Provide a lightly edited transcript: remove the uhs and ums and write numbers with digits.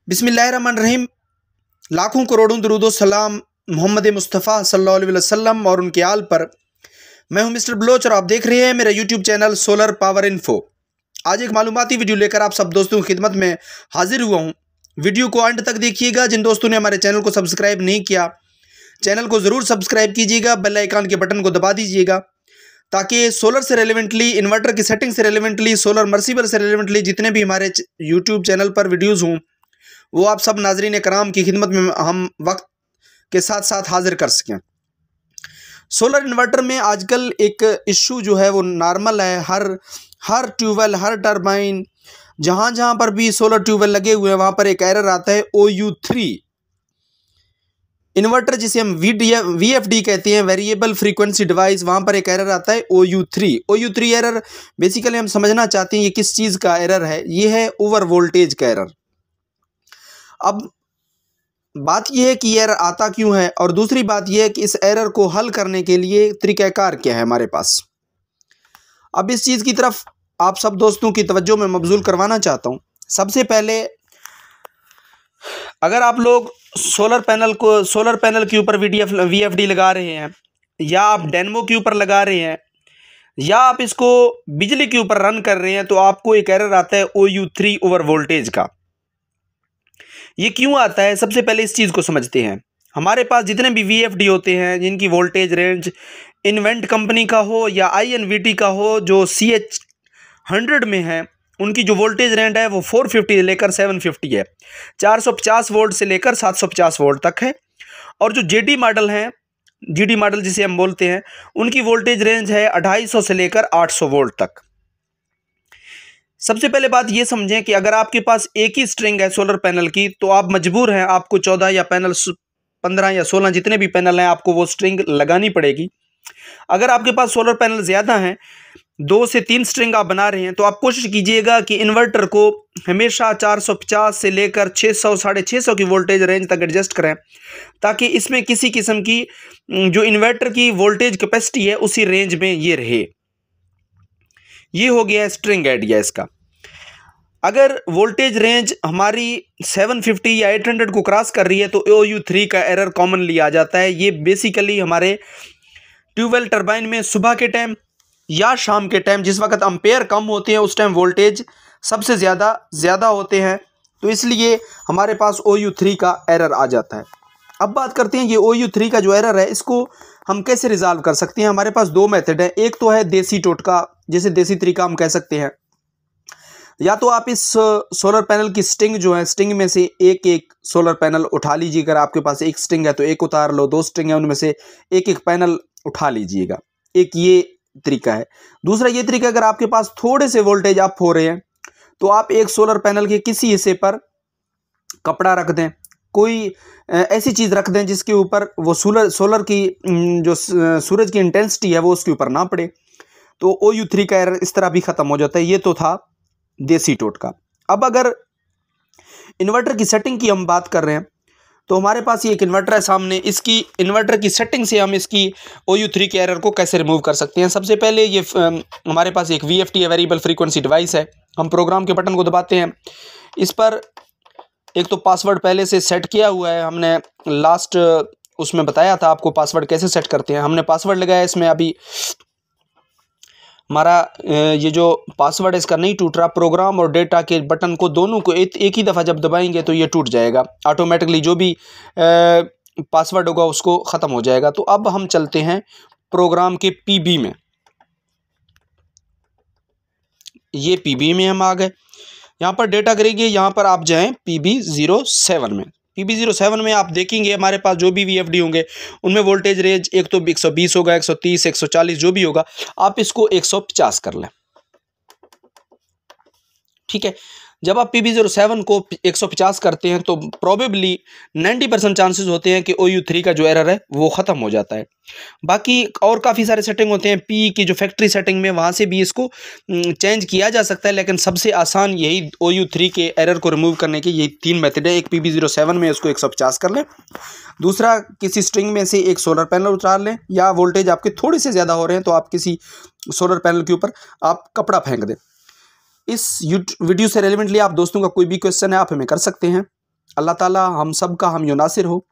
बिस्मिल्लाहिर्रहमानिर्रहीम। लाखों करोड़ों दुरूद सलाम मोहम्मद मुस्तफ़ा सल्लल्लाहु अलैहि वसल्लम और उनके आल पर। मैं हूं मिस्टर बलोच और आप देख रहे हैं मेरा YouTube channel solar power info. आज एक मालूमाती वीडियो लेकर आप सब दोस्तों की खिदमत में हाजिर हुआ हूं। वीडियो को अंत तक देखिएगा। जिन दोस्तों ने हमारे चैनल को सब्सक्राइब नहीं किया, चैनल को ज़रूर सब्सक्राइब कीजिएगा, बेल आइकन के बटन को दबा दीजिएगा ताकि सोलर से रेलिवेंटली, इन्वर्टर की सेटिंग से रेलिवेंटली, सोलर मर्सीबल से रेलिवेंटली जितने भी हमारे यूट्यूब चैनल पर वीडियोज़ हों वो आप सब नाजरीन कराम की खिदमत में हम वक्त के साथ साथ हाजिर कर सकें। सोलर इन्वर्टर में आजकल एक इशू जो है वो नॉर्मल है। हर ट्यूबवेल, हर टरबाइन, जहाँ पर भी सोलर ट्यूबवेल लगे हुए हैं वहाँ पर एक एरर आता है OU3 इन्वर्टर, जिसे हम VFD कहते हैं, वेरिएबल फ्रीक्वेंसी डिवाइस। वहाँ पर एक एरर आता है OU3 एरर। बेसिकली हम समझना चाहते हैं ये किस चीज़ का एरर है। ये है ओवर वोल्टेज का एरर। अब बात यह है कि ये एरर आता क्यों है, और दूसरी बात यह है कि इस एरर को हल करने के लिए तरीक़ाकार क्या है हमारे पास। अब इस चीज़ की तरफ आप सब दोस्तों की तवज्जो में मबजूल करवाना चाहता हूँ। सबसे पहले, अगर आप लोग सोलर पैनल के ऊपर VFD लगा रहे हैं, या आप डेनमो के ऊपर लगा रहे हैं, या आप इसको बिजली के ऊपर रन कर रहे हैं, तो आपको एक एरर आता है OU3 ओवर वोल्टेज का। ये क्यों आता है, सबसे पहले इस चीज़ को समझते हैं। हमारे पास जितने भी VFD होते हैं जिनकी वोल्टेज रेंज इन्वेंट कंपनी का हो या INVT का हो, जो CH100 में है, उनकी जो वोल्टेज रेंज है वो 450 से लेकर 750 है। 450 वोल्ट से लेकर 750 वोल्ट तक है। और जो GD मॉडल जिसे हम बोलते हैं, उनकी वोल्टेज रेंज है 250 से लेकर 800 वोल्ट तक। सबसे पहले बात ये समझें कि अगर आपके पास एक ही स्ट्रिंग है सोलर पैनल की, तो आप मजबूर हैं, आपको 14 या 15 या 16 जितने भी पैनल हैं, आपको वो स्ट्रिंग लगानी पड़ेगी। अगर आपके पास सोलर पैनल ज़्यादा हैं, 2 से 3 स्ट्रिंग आप बना रहे हैं, तो आप कोशिश कीजिएगा कि इन्वर्टर को हमेशा 450 से लेकर 600, 650 की वोल्टेज रेंज तक एडजस्ट करें, ताकि इसमें किसी किस्म की जो इन्वर्टर की वोल्टेज कैपेसिटी है उसी रेंज में ये रहे। ये हो गया स्ट्रिंग आइडिया इसका। अगर वोल्टेज रेंज हमारी 750 या 800 को क्रॉस कर रही है, तो OU3 का एरर कॉमनली आ जाता है। ये बेसिकली हमारे ट्यूबवेल टरबाइन में सुबह के टाइम या शाम के टाइम, जिस वक्त एम्पेयर कम होते हैं, उस टाइम वोल्टेज सबसे ज़्यादा होते हैं, तो इसलिए हमारे पास OU3 का एरर आ जाता है। अब बात करते हैं ये OU3 का जो एरर है, इसको हम कैसे रिजॉल्व कर सकते हैं। हमारे पास 2 मेथड है। एक तो है देसी टोटका, जिसे देसी तरीका हम कह सकते हैं। या तो आप इस सोलर पैनल की स्टिंग जो है, स्टिंग में से एक सोलर पैनल उठा लीजिए। अगर आपके पास एक स्टिंग है तो एक उतार लो, 2 स्टिंग है उनमें से एक पैनल उठा लीजिएगा। एक ये तरीका है। दूसरा ये तरीका, अगर आपके पास थोड़े से वोल्टेज अप हो रहे हैं, तो आप एक सोलर पैनल के किसी हिस्से पर कपड़ा रख दें, कोई ऐसी चीज़ रख दें जिसके ऊपर वो सोलर की जो सूरज की इंटेंसिटी है वो उसके ऊपर ना पड़े, तो OU3 का एरर इस तरह भी ख़त्म हो जाता है। ये तो था देसी टोटका। अब अगर इन्वर्टर की सेटिंग की हम बात कर रहे हैं, तो हमारे पास ये एक इन्वर्टर है सामने। इसकी इन्वर्टर की सेटिंग से हम इसकी OU3 के एरर को कैसे रिमूव कर सकते हैं। सबसे पहले ये हमारे पास एक VFD वेरिएबल फ्रीक्वेंसी डिवाइस है। हम प्रोग्राम के बटन को दबाते हैं। इस पर एक तो पासवर्ड पहले से सेट किया हुआ है, हमने लास्ट उसमें बताया था आपको पासवर्ड कैसे सेट करते हैं। हमने पासवर्ड लगाया इसमें। अभी हमारा ये जो पासवर्ड है इसका नहीं टूट रहा। प्रोग्राम और डेटा के बटन को दोनों को एक ही दफ़ा जब दबाएंगे तो ये टूट जाएगा ऑटोमेटिकली। जो भी पासवर्ड होगा उसको ख़त्म हो जाएगा। तो अब हम चलते हैं प्रोग्राम के PB में। ये PB में हम आ गए। यहाँ पर डेटा करेंगे, यहाँ पर आप जाएँ PB07 में। PB07 में आप देखेंगे हमारे पास जो भी VFD होंगे उनमें वोल्टेज रेंज एक तो 120 होगा, 130, 140 जो भी होगा, आप इसको 150 कर लें। ठीक है। जब आप PB07 को 150 करते हैं तो प्रोबेबली 90% चांसेस होते हैं कि OU3 का जो एरर है वो ख़त्म हो जाता है। बाकी और काफ़ी सारे सेटिंग होते हैं। P की जो फैक्ट्री सेटिंग में, वहाँ से भी इसको चेंज किया जा सकता है, लेकिन सबसे आसान यही OU3 के एरर को रिमूव करने के यही 3 मेथड है। एक PB07 में इसको 150 कर लें, दूसरा किसी स्ट्रिंग में से एक सोलर पैनल उतार लें, या वोल्टेज आपके थोड़े से ज़्यादा हो रहे हैं तो आप किसी सोलर पैनल के ऊपर आप कपड़ा फेंक दें। इस वीडियो से रेलिवेंटली आप दोस्तों का कोई भी क्वेश्चन है आप हमें कर सकते हैं। अल्लाह ताला हम सब का हम युनासिर हो।